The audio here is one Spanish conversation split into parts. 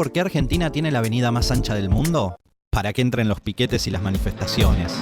por qué Argentina tiene la avenida más ancha del mundo? Para que entren los piquetes y las manifestaciones.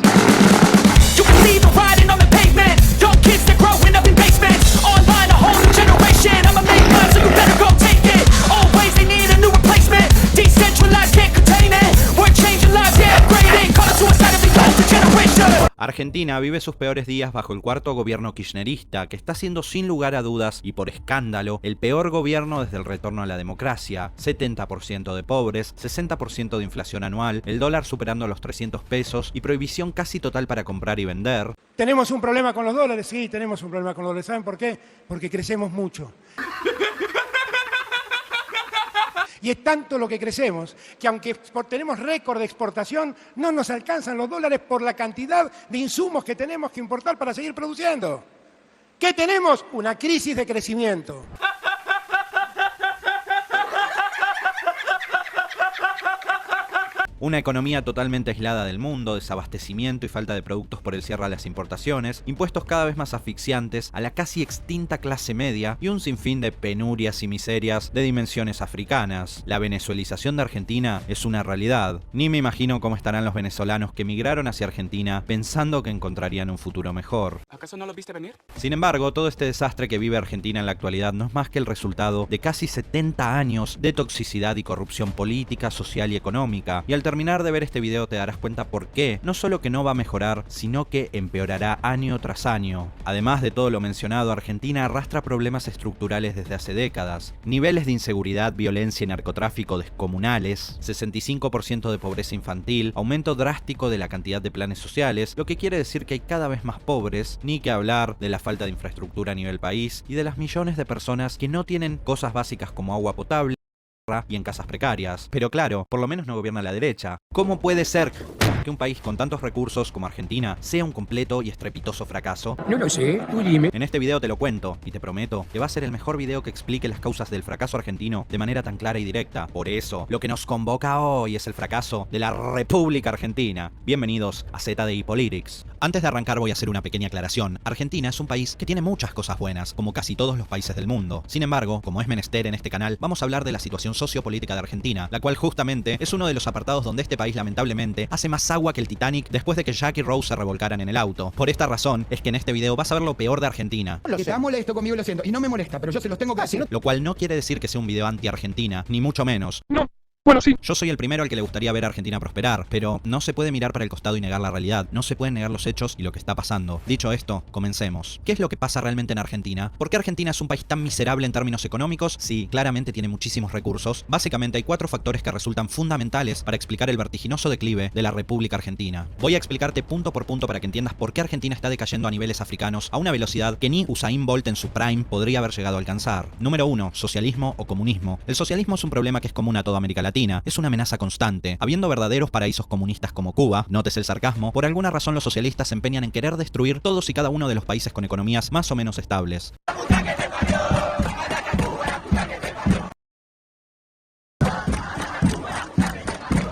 Argentina vive sus peores días bajo el cuarto gobierno kirchnerista, que está siendo sin lugar a dudas y por escándalo el peor gobierno desde el retorno a la democracia. 70% de pobres, 60% de inflación anual, el dólar superando los 300 pesos y prohibición casi total para comprar y vender. ¿Tenemos un problema con los dólares? Sí, tenemos un problema con los dólares. ¿Saben por qué? Porque crecemos mucho. Y es tanto lo que crecemos, que aunque tenemos récord de exportación, no nos alcanzan los dólares por la cantidad de insumos que tenemos que importar para seguir produciendo. ¿Qué tenemos? Una crisis de crecimiento. Una economía totalmente aislada del mundo, desabastecimiento y falta de productos por el cierre a las importaciones, impuestos cada vez más asfixiantes a la casi extinta clase media y un sinfín de penurias y miserias de dimensiones africanas. La venezuelización de Argentina es una realidad. Ni me imagino cómo estarán los venezolanos que emigraron hacia Argentina pensando que encontrarían un futuro mejor. ¿Acaso no lo viste venir? Sin embargo, todo este desastre que vive Argentina en la actualidad no es más que el resultado de casi 70 años de toxicidad y corrupción política, social y económica. Y al terminar de ver este video te darás cuenta por qué, no solo que no va a mejorar, sino que empeorará año tras año. Además de todo lo mencionado, Argentina arrastra problemas estructurales desde hace décadas. Niveles de inseguridad, violencia y narcotráfico descomunales, 65% de pobreza infantil, aumento drástico de la cantidad de planes sociales, lo que quiere decir que hay cada vez más pobres, ni que hablar de la falta de infraestructura a nivel país y de las millones de personas que no tienen cosas básicas como agua potable y en casas precarias. Pero claro, por lo menos no gobierna la derecha. ¿Cómo puede ser que un país con tantos recursos como Argentina sea un completo y estrepitoso fracaso? No lo sé, tú dime. En este video te lo cuento, y te prometo que va a ser el mejor video que explique las causas del fracaso argentino de manera tan clara y directa. Por eso, lo que nos convoca hoy es el fracaso de la República Argentina. Bienvenidos a ZDI Politics. Antes de arrancar voy a hacer una pequeña aclaración. Argentina es un país que tiene muchas cosas buenas, como casi todos los países del mundo. Sin embargo, como es menester en este canal, vamos a hablar de la situación sociopolítica de Argentina, la cual justamente es uno de los apartados donde este país lamentablemente hace más agua que el Titanic después de que Jack y Rose se revolcaran en el auto. Por esta razón es que en este video vas a ver lo peor de Argentina. Que te molesto conmigo, lo siento. Y no me molesta, pero yo se los tengo que decir. Lo cual no quiere decir que sea un video anti-Argentina, ni mucho menos. No. Bueno, sí. Yo soy el primero al que le gustaría ver a Argentina prosperar, pero no se puede mirar para el costado y negar la realidad. No se pueden negar los hechos y lo que está pasando. Dicho esto, comencemos. ¿Qué es lo que pasa realmente en Argentina? ¿Por qué Argentina es un país tan miserable en términos económicos? Sí, claramente tiene muchísimos recursos. Básicamente hay 4 factores que resultan fundamentales para explicar el vertiginoso declive de la República Argentina. Voy a explicarte punto por punto para que entiendas por qué Argentina está decayendo a niveles africanos a una velocidad que ni Usain Bolt en su prime podría haber llegado a alcanzar. Número 1. Socialismo o comunismo. El socialismo es un problema que es común a toda América Latina. Es una amenaza constante. Habiendo verdaderos paraísos comunistas como Cuba, notes el sarcasmo, por alguna razón los socialistas se empeñan en querer destruir todos y cada uno de los países con economías más o menos estables.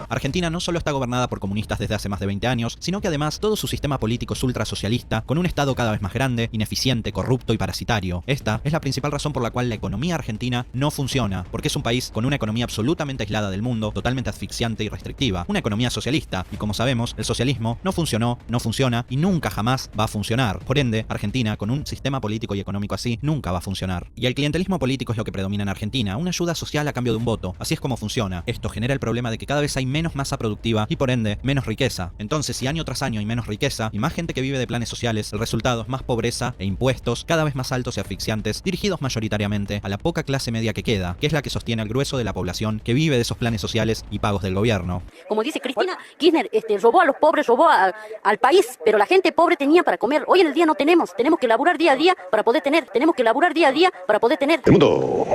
Argentina no solo está gobernada por comunistas desde hace más de 20 años, sino que además todo su sistema político es ultrasocialista, con un Estado cada vez más grande, ineficiente, corrupto y parasitario. Esta es la principal razón por la cual la economía argentina no funciona, porque es un país con una economía absolutamente aislada del mundo, totalmente asfixiante y restrictiva. Una economía socialista, y como sabemos, el socialismo no funcionó, no funciona y nunca jamás va a funcionar. Por ende, Argentina, con un sistema político y económico así, nunca va a funcionar. Y el clientelismo político es lo que predomina en Argentina, una ayuda social a cambio de un voto. Así es como funciona. Esto genera el problema de que cada vez hay menos masa productiva y por ende menos riqueza. Entonces, si año tras año hay menos riqueza y más gente que vive de planes sociales, el resultado es más pobreza e impuestos cada vez más altos y asfixiantes, dirigidos mayoritariamente a la poca clase media que queda, que es la que sostiene al grueso de la población que vive de esos planes sociales y pagos del gobierno. Como dice Cristina Kirchner, robó a los pobres, robó al país, pero la gente pobre tenía para comer. Hoy en el día no tenemos que laburar día a día para poder tener, tenemos que laburar día a día para poder tener. El mundo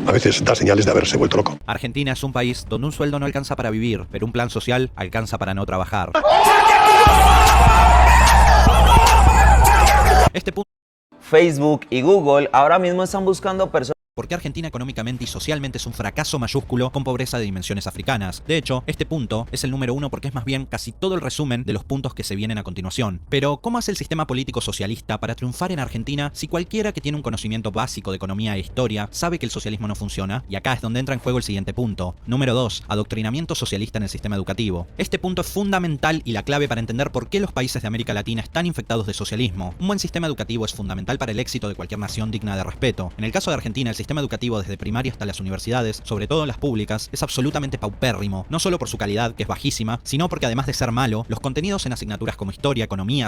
a veces da señales de haberse vuelto loco. Argentina es un país donde un sueldo no alcanza para vivir, pero un plan social alcanza para no trabajar. Facebook y Google ahora mismo están buscando personas por qué Argentina económicamente y socialmente es un fracaso mayúsculo con pobreza de dimensiones africanas. De hecho, este punto es el número 1 porque es más bien casi todo el resumen de los puntos que se vienen a continuación. Pero, ¿cómo hace el sistema político socialista para triunfar en Argentina si cualquiera que tiene un conocimiento básico de economía e historia sabe que el socialismo no funciona? Y acá es donde entra en juego el siguiente punto. Número 2. Adoctrinamiento socialista en el sistema educativo. Este punto es fundamental y la clave para entender por qué los países de América Latina están infectados de socialismo. Un buen sistema educativo es fundamental para el éxito de cualquier nación digna de respeto. En el caso de Argentina, el sistema educativo desde primaria hasta las universidades, sobre todo las públicas, es absolutamente paupérrimo, no solo por su calidad, que es bajísima, sino porque además de ser malo, los contenidos en asignaturas como historia, economía,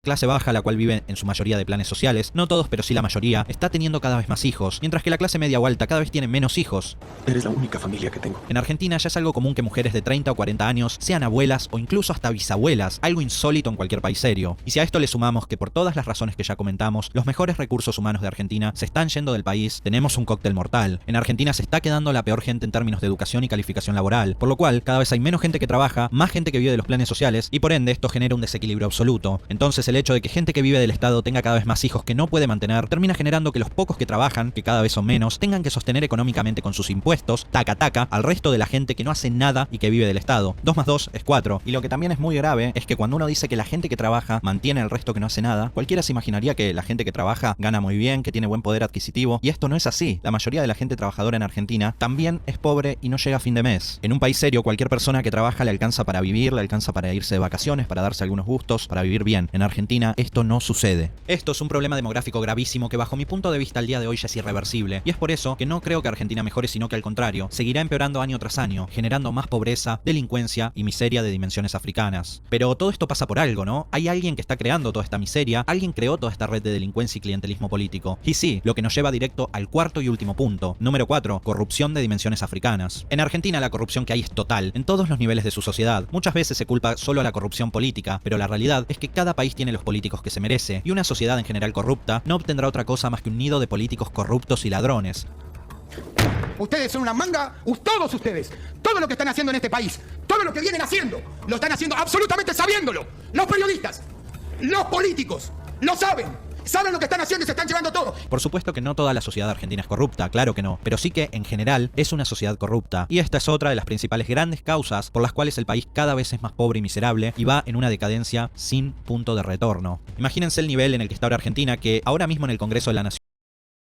clase baja, la cual vive en su mayoría de planes sociales, no todos pero sí la mayoría, está teniendo cada vez más hijos, mientras que la clase media o alta cada vez tiene menos hijos. Eres la única familia que tengo. En Argentina ya es algo común que mujeres de 30 o 40 años sean abuelas o incluso hasta bisabuelas, algo insólito en cualquier país serio. Y si a esto le sumamos que por todas las razones que ya comentamos, los mejores recursos humanos de Argentina se están yendo del país, tenemos un cóctel mortal. En Argentina se está quedando la peor gente en términos de educación y calificación laboral, por lo cual cada vez hay menos gente que trabaja, más gente que vive de los planes sociales y por ende esto genera un desequilibrio absoluto. Entonces el hecho de que gente que vive del Estado tenga cada vez más hijos que no puede mantener, termina generando que los pocos que trabajan, que cada vez son menos, tengan que sostener económicamente con sus impuestos, taca, al resto de la gente que no hace nada y que vive del Estado. 2 más 2 es 4. Y lo que también es muy grave es que cuando uno dice que la gente que trabaja mantiene al resto que no hace nada, cualquiera se imaginaría que la gente que trabaja gana muy bien, que tiene buen poder adquisitivo, y esto no es así. La mayoría de la gente trabajadora en Argentina también es pobre y no llega a fin de mes. En un país serio, cualquier persona que trabaja le alcanza para vivir, le alcanza para irse de vacaciones, para darse algunos gustos, para vivir bien. En Argentina esto no sucede. Esto es un problema demográfico gravísimo que bajo mi punto de vista al día de hoy ya es irreversible, y es por eso que no creo que Argentina mejore, sino que al contrario, seguirá empeorando año tras año, generando más pobreza, delincuencia y miseria de dimensiones africanas. Pero todo esto pasa por algo, ¿no? Hay alguien que está creando toda esta miseria, alguien creó toda esta red de delincuencia y clientelismo político. Y sí, lo que nos lleva directo al cuarto y último punto. Número 4. Corrupción de dimensiones africanas. En Argentina la corrupción que hay es total, en todos los niveles de su sociedad. Muchas veces se culpa solo a la corrupción política, pero la realidad es que cada país tiene los políticos que se merece, y una sociedad en general corrupta no obtendrá otra cosa más que un nido de políticos corruptos y ladrones. Ustedes son una manga, todos ustedes, todo lo que están haciendo en este país, todo lo que vienen haciendo, lo están haciendo absolutamente sabiéndolo. Los periodistas, los políticos, lo saben. Saben lo que están haciendo y se están llevando todo. Por supuesto que no toda la sociedad argentina es corrupta, claro que no, pero sí que en general es una sociedad corrupta. Y esta es otra de las principales grandes causas por las cuales el país cada vez es más pobre y miserable y va en una decadencia sin punto de retorno. Imagínense el nivel en el que está ahora Argentina, que ahora mismo en el Congreso de la Nación